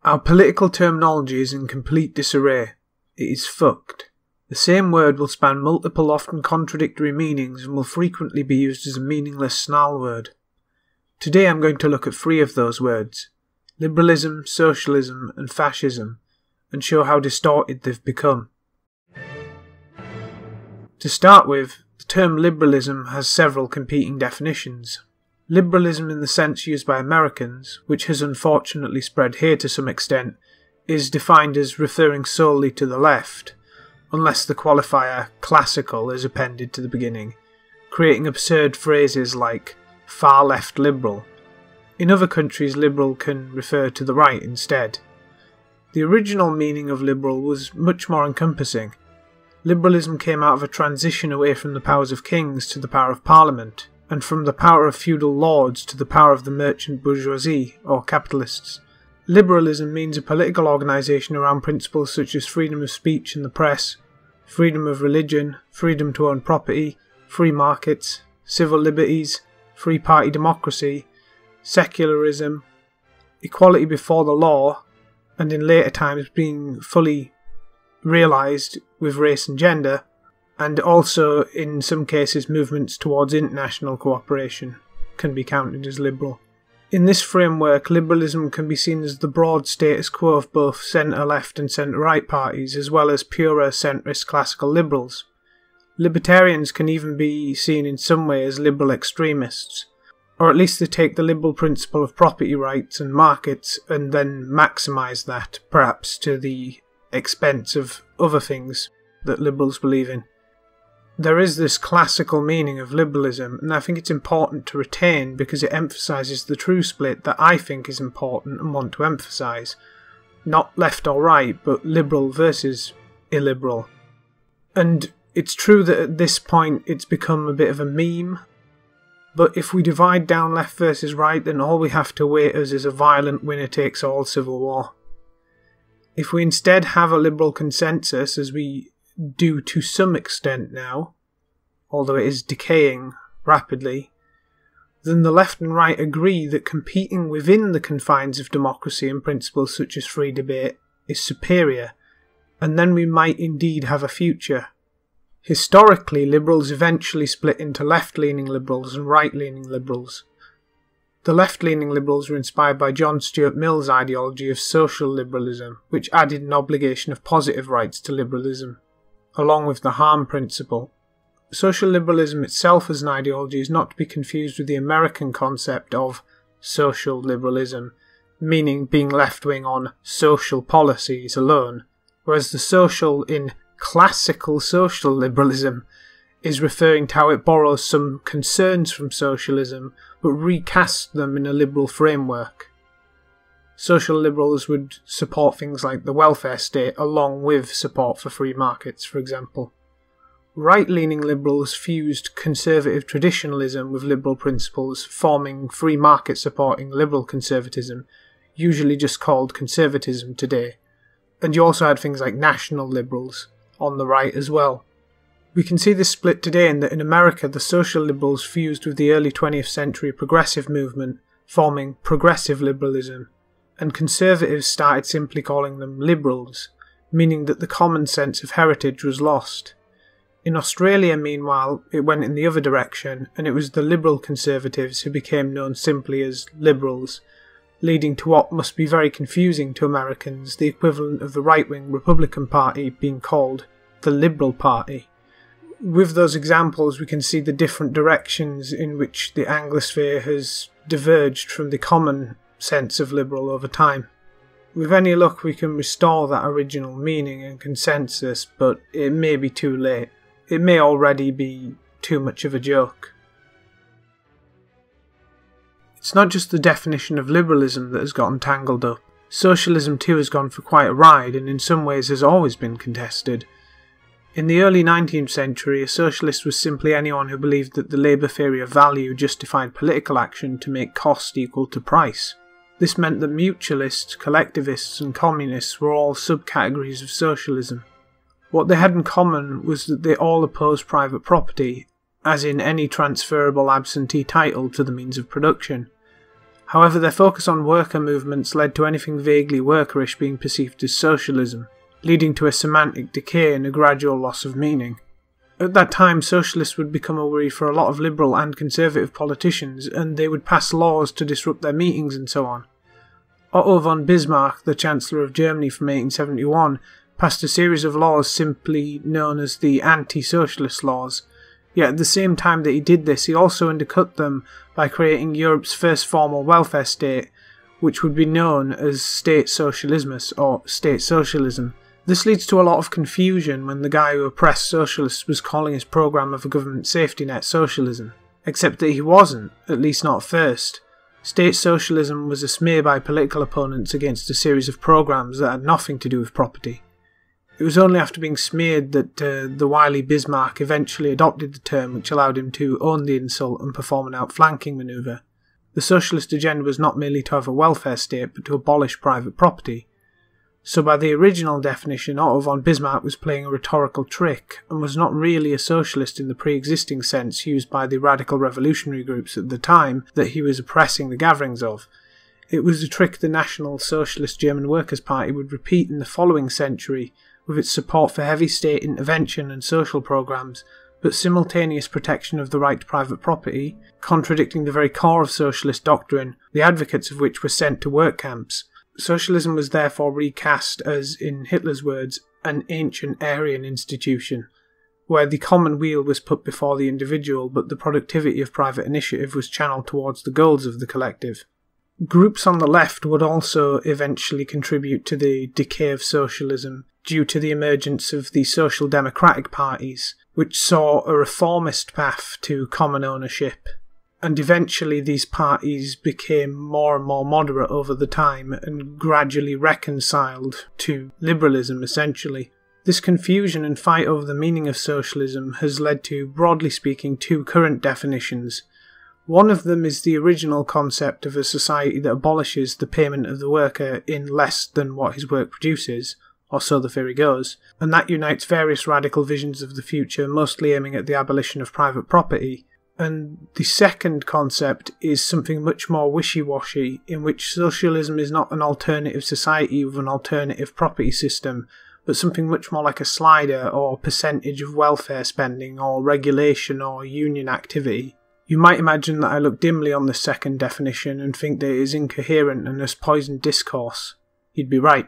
Our political terminology is in complete disarray. It is fucked. The same word will span multiple, often contradictory meanings and will frequently be used as a meaningless snarl word. Today I'm going to look at 3 of those words: liberalism, socialism and fascism, and show how distorted they've become. To start with, the term liberalism has several competing definitions. Liberalism in the sense used by Americans, which has unfortunately spread here to some extent, is defined as referring solely to the left, unless the qualifier classical is appended to the beginning, creating absurd phrases like far left liberal. In other countries, liberal can refer to the right instead. The original meaning of liberal was much more encompassing. Liberalism came out of a transition away from the powers of kings to the power of parliament, and from the power of feudal lords to the power of the merchant bourgeoisie, or capitalists. Liberalism means a political organisation around principles such as freedom of speech and the press, freedom of religion, freedom to own property, free markets, civil liberties, free party democracy, secularism, equality before the law, and in later times being fully realised with race and gender, and also in some cases movements towards international cooperation can be counted as liberal. In this framework, liberalism can be seen as the broad status quo of both centre-left and centre-right parties, as well as purer centrist classical liberals. Libertarians can even be seen in some way as liberal extremists, or at least they take the liberal principle of property rights and markets and then maximise that, perhaps to the expense of other things that liberals believe in. There is this classical meaning of liberalism, and I think it's important to retain because it emphasises the true split that I think is important and want to emphasise. Not left or right, but liberal versus illiberal. And it's true that at this point it's become a bit of a meme, but if we divide down left versus right, then all we have to await us is a violent winner-takes-all civil war. If we instead have a liberal consensus, as we do to some extent now, although it is decaying rapidly, then the left and right agree that competing within the confines of democracy and principles such as free debate is superior, and then we might indeed have a future. Historically, liberals eventually split into left-leaning liberals and right-leaning liberals. The left-leaning liberals were inspired by John Stuart Mill's ideology of social liberalism, which added an obligation of positive rights to liberalism, along with the harm principle. Social liberalism itself as an ideology is not to be confused with the American concept of social liberalism, meaning being left-wing on social policies alone, whereas the social in classical social liberalism is referring to how it borrows some concerns from socialism but recasts them in a liberal framework. Social liberals would support things like the welfare state along with support for free markets, for example. Right-leaning liberals fused conservative traditionalism with liberal principles, forming free market supporting liberal conservatism, usually just called conservatism today. And you also had things like national liberals on the right as well. We can see this split today in that in America the social liberals fused with the early 20th century progressive movement, forming progressive liberalism, and conservatives started simply calling them liberals, meaning that the common sense of heritage was lost. In Australia, meanwhile, it went in the other direction, and it was the liberal conservatives who became known simply as liberals, leading to what must be very confusing to Americans, the equivalent of the right-wing Republican Party being called the Liberal Party. With those examples, we can see the different directions in which the Anglosphere has diverged from the common sense of liberal over time. With any luck, we can restore that original meaning and consensus, but it may be too late. It may already be too much of a joke. It's not just the definition of liberalism that has gotten tangled up. Socialism too has gone for quite a ride and in some ways has always been contested. In the early 19th century, a socialist was simply anyone who believed that the labour theory of value justified political action to make cost equal to price. This meant that mutualists, collectivists and communists were all subcategories of socialism. What they had in common was that they all opposed private property, as in any transferable absentee title to the means of production. However, their focus on worker movements led to anything vaguely workerish being perceived as socialism, leading to a semantic decay and a gradual loss of meaning. At that time, socialists would become a worry for a lot of liberal and conservative politicians, and they would pass laws to disrupt their meetings and so on. Otto von Bismarck, the Chancellor of Germany from 1871, passed a series of laws simply known as the anti-socialist laws. Yet at the same time that he did this, he also undercut them by creating Europe's first formal welfare state, which would be known as State Socialismus or State Socialism. This leads to a lot of confusion when the guy who oppressed socialists was calling his programme of a government safety net socialism. Except that he wasn't, at least not first. State socialism was a smear by political opponents against a series of programmes that had nothing to do with property. It was only after being smeared that the wily Bismarck eventually adopted the term, which allowed him to own the insult and perform an outflanking manoeuvre. The socialist agenda was not merely to have a welfare state, but to abolish private property. So by the original definition, Otto von Bismarck was playing a rhetorical trick, and was not really a socialist in the pre-existing sense used by the radical revolutionary groups at the time that he was oppressing the gatherings of. It was a trick the National Socialist German Workers' Party would repeat in the following century, with its support for heavy state intervention and social programmes, but simultaneous protection of the right to private property, contradicting the very core of socialist doctrine, the advocates of which were sent to work camps. Socialism was therefore recast as, in Hitler's words, an ancient Aryan institution, where the common weal was put before the individual, but the productivity of private initiative was channeled towards the goals of the collective. Groups on the left would also eventually contribute to the decay of socialism due to the emergence of the social democratic parties, which saw a reformist path to common ownership. And eventually these parties became more and more moderate over the time and gradually reconciled to liberalism essentially. This confusion and fight over the meaning of socialism has led to, broadly speaking, two current definitions. One of them is the original concept of a society that abolishes the payment of the worker in less than what his work produces, or so the theory goes, and that unites various radical visions of the future, mostly aiming at the abolition of private property. And the second concept is something much more wishy-washy, in which socialism is not an alternative society with an alternative property system, but something much more like a slider or percentage of welfare spending or regulation or union activity. You might imagine that I look dimly on the second definition and think that it is incoherent and has poisoned discourse. You'd be right.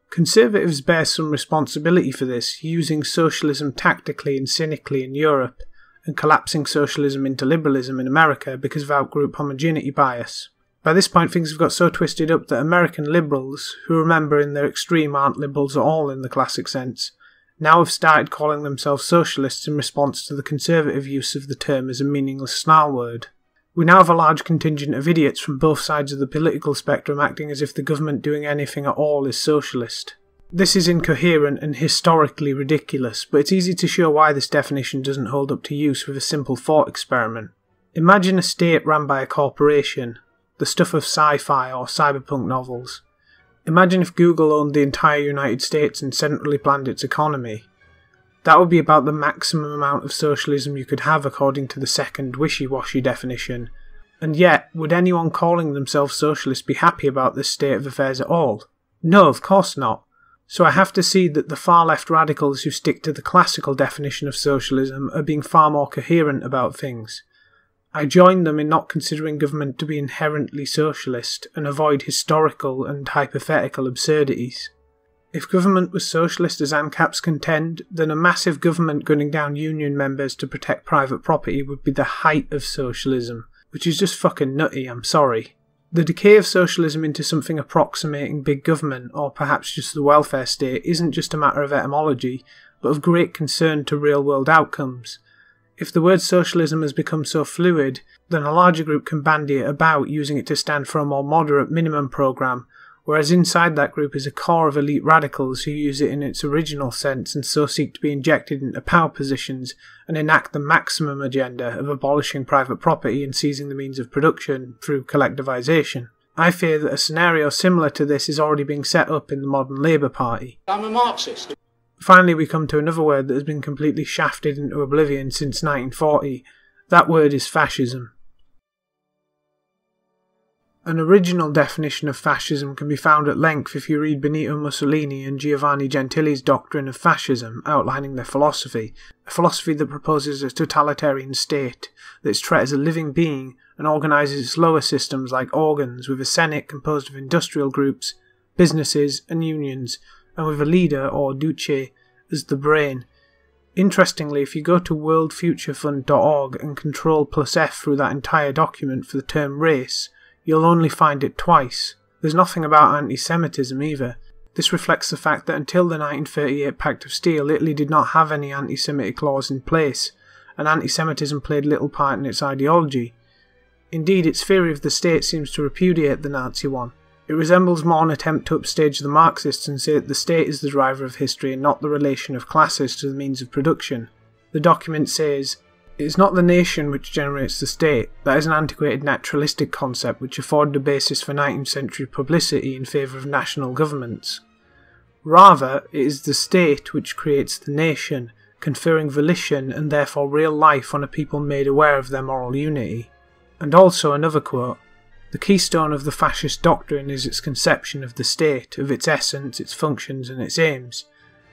Conservatives bear some responsibility for this, using socialism tactically and cynically in Europe, and collapsing socialism into liberalism in America because of outgroup homogeneity bias. By this point things have got so twisted up that American liberals, who remember in their extreme aren't liberals at all in the classic sense, now have started calling themselves socialists in response to the conservative use of the term as a meaningless snarl word. We now have a large contingent of idiots from both sides of the political spectrum acting as if the government doing anything at all is socialist. This is incoherent and historically ridiculous, but it's easy to show why this definition doesn't hold up to use with a simple thought experiment. Imagine a state run by a corporation, the stuff of sci-fi or cyberpunk novels. Imagine if Google owned the entire United States and centrally planned its economy. That would be about the maximum amount of socialism you could have according to the second wishy-washy definition. And yet, would anyone calling themselves socialist be happy about this state of affairs at all? No, of course not. So I have to see that the far-left radicals who stick to the classical definition of socialism are being far more coherent about things. I join them in not considering government to be inherently socialist and avoid historical and hypothetical absurdities. If government was socialist as ANCAPs contend, then a massive government gunning down union members to protect private property would be the height of socialism, which is just fucking nutty, I'm sorry. The decay of socialism into something approximating big government, or perhaps just the welfare state, isn't just a matter of etymology, but of great concern to real-world outcomes. If the word socialism has become so fluid, then a larger group can bandy it about, using it to stand for a more moderate minimum programme, whereas inside that group is a core of elite radicals who use it in its original sense and so seek to be injected into power positions and enact the maximum agenda of abolishing private property and seizing the means of production through collectivisation. I fear that a scenario similar to this is already being set up in the modern Labour Party. I'm a Marxist. Finally, we come to another word that has been completely shafted into oblivion since 1940. That word is fascism. An original definition of fascism can be found at length if you read Benito Mussolini and Giovanni Gentili's doctrine of fascism, outlining their philosophy, a philosophy that proposes a totalitarian state that is treated as a living being and organises its lower systems like organs, with a senate composed of industrial groups, businesses and unions, and with a leader, or duce, as the brain. Interestingly, if you go to worldfuturefund.org and Ctrl+F through that entire document for the term race, you'll only find it twice. There's nothing about anti-Semitism either. This reflects the fact that until the 1938 Pact of Steel, Italy did not have any anti-Semitic laws in place, and anti-Semitism played little part in its ideology. Indeed, its theory of the state seems to repudiate the Nazi one. It resembles more an attempt to upstage the Marxists and say that the state is the driver of history and not the relation of classes to the means of production. The document says, "It is not the nation which generates the state. That is an antiquated naturalistic concept which afforded a basis for 19th century publicity in favour of national governments. Rather, it is the state which creates the nation, conferring volition and therefore real life on a people made aware of their moral unity." And also another quote, "The keystone of the fascist doctrine is its conception of the state, of its essence, its functions and its aims.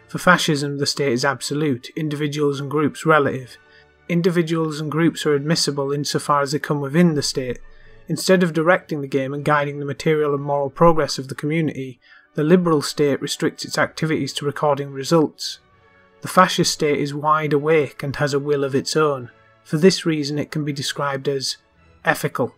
For fascism, the state is absolute, individuals and groups relative. Individuals and groups are admissible insofar as they come within the state. Instead of directing the game and guiding the material and moral progress of the community, the liberal state restricts its activities to recording results. The fascist state is wide awake and has a will of its own. For this reason it can be described as ethical."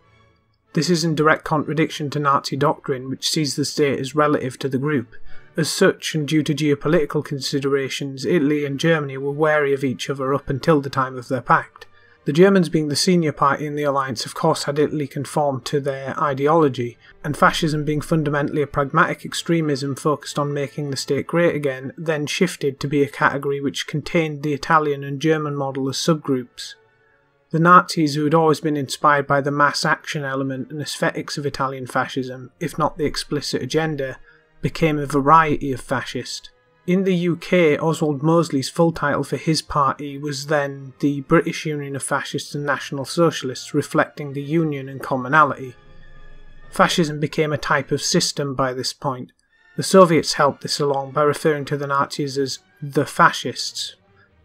This is in direct contradiction to Nazi doctrine, which sees the state as relative to the group. As such, and due to geopolitical considerations, Italy and Germany were wary of each other up until the time of their pact. The Germans, being the senior party in the alliance, of course had Italy conform to their ideology, and fascism, being fundamentally a pragmatic extremism focused on making the state great again, then shifted to be a category which contained the Italian and German model as subgroups. The Nazis, who had always been inspired by the mass action element and aesthetics of Italian fascism, if not the explicit agenda, became a variety of fascist. In the UK, Oswald Mosley's full title for his party was then the British Union of Fascists and National Socialists, reflecting the union and commonality. Fascism became a type of system by this point. The Soviets helped this along by referring to the Nazis as the fascists,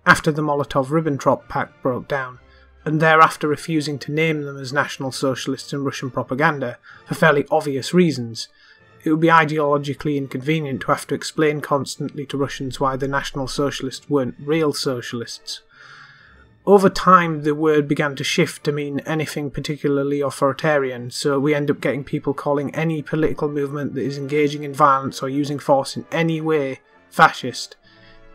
after the Molotov-Ribbentrop Pact broke down, and thereafter refusing to name them as National Socialists in Russian propaganda, for fairly obvious reasons. It would be ideologically inconvenient to have to explain constantly to Russians why the National Socialists weren't real socialists. Over time, the word began to shift to mean anything particularly authoritarian, so we end up getting people calling any political movement that is engaging in violence or using force in any way fascist.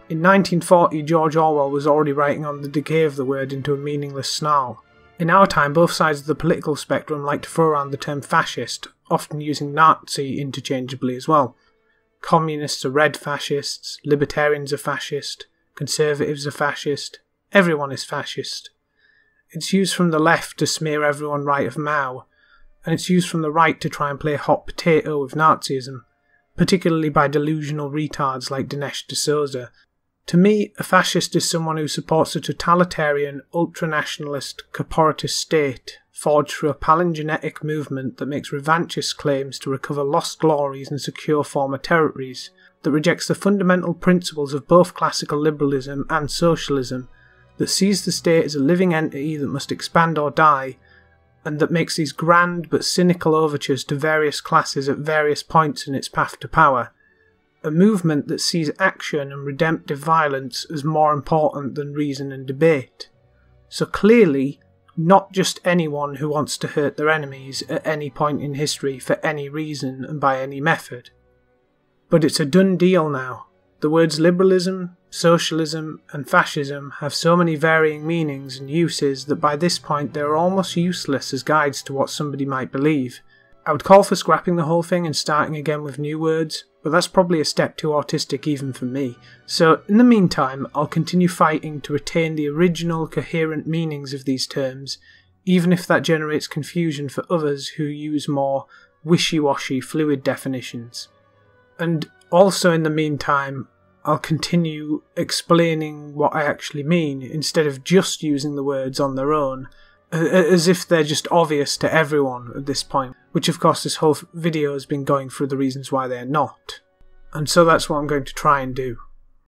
In 1940, George Orwell was already writing on the decay of the word into a meaningless snarl. In our time, both sides of the political spectrum like to throw around the term fascist, often using Nazi interchangeably as well. Communists are red fascists, libertarians are fascist, conservatives are fascist, everyone is fascist. It's used from the left to smear everyone right of Mao, and it's used from the right to try and play hot potato with Nazism, particularly by delusional retards like Dinesh D'Souza. To me, a fascist is someone who supports a totalitarian, ultranationalist, corporatist state forged through a palingenetic movement that makes revanchist claims to recover lost glories and secure former territories, that rejects the fundamental principles of both classical liberalism and socialism, that sees the state as a living entity that must expand or die, and that makes these grand but cynical overtures to various classes at various points in its path to power. A movement that sees action and redemptive violence as more important than reason and debate. So clearly, not just anyone who wants to hurt their enemies at any point in history for any reason and by any method. But it's a done deal now. The words liberalism, socialism and fascism have so many varying meanings and uses that by this point they are almost useless as guides to what somebody might believe. I would call for scrapping the whole thing and starting again with new words, but that's probably a step too autistic even for me. So in the meantime, I'll continue fighting to retain the original coherent meanings of these terms, even if that generates confusion for others who use more wishy-washy fluid definitions. And also in the meantime, I'll continue explaining what I actually mean, instead of just using the words on their own, as if they're just obvious to everyone at this point. which of course this whole video has been going through the reasons why they're not. And so that's what I'm going to try and do.